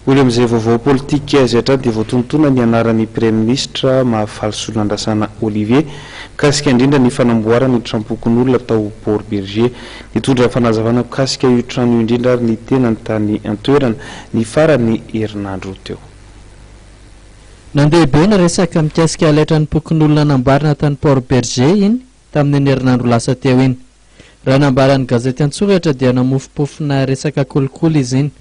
Olo amin'izay vaovao politika azy hatrany dia voatontona ny anaran'ny premier ministre Mahafaly Solandrasana Olivier mikasika indrindra ny fanamboarana ny trampokon'olona tao Port Berger. Nitondra fanazavana mikasika io trano indrindra ary ny tena ny tany antoerana ny farany herinandro teo. Nandehibe ny resaka mikasika alaitra ny pokon'olona namboarina tany Port Berger iny tamin'ny herinandro lasa teo iny. Raha nambaran'ny gazety An-Tsoratra dia namofopofina resaka kolikoly izy iny.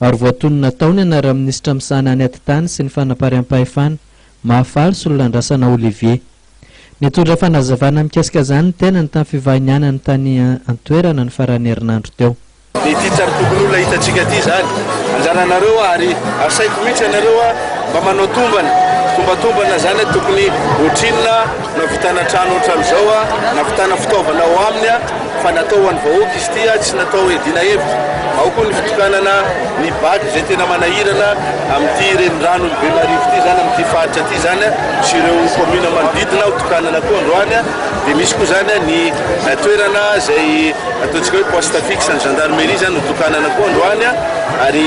Ary voatonona taony anara ministra misahana any ati-tany sy ny fanaparam-pahefana Mahafaly Solandrasana Olivier. Nitondra fanazavana mikasika zany tena ny tany fivahiniana ny tany antoerana ny farany herinandro teo. Ity tsarotokon'olona hitantsika ty zany anjaranareo ary asaiko mihitsy anareo mba manao tombatombana zany tokony otrinina navitana trano ohatran'izao navitana fitaovana ao aminy fa natao ho an'ny vahoaka izy ty tsy natao edina hevitra. Ao koa ny fitokanana ny baky izay tena manahirana amin'ity renirano be marivo ty zany amin'ity faritra ty zany sy ireo commune manodidina hotokanana koa androany dia misy koa zany ny toerana izay ataontsika hoe poste fixe ny gendarmerie zany hotokanana koa androany ary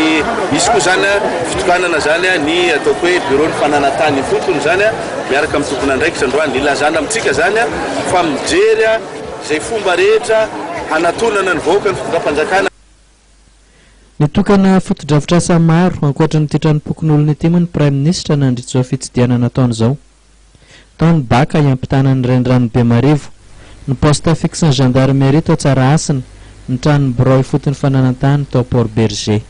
misy koa zany fitokanana zany ny ataoko hoe bureau ny fananantany fotony zany miaraka amin'ny tompona andraikitra androany ilazana amintsika zany fa mijery izay fomba rehetra hanatonana ny vahoaka ny fitondram-panjakana. Nitokana fotodrafitrasa maro ankoatra ny titrany pokon'olona ity moa ny prime ministre nandritra zao fitsidiana nataony zao. Taony baka iampitana ny renirano be marivo, ny poste fixe ny gendarmerie tao tsara asina, ny tranony birao ifotony fananantany tao Port Berger.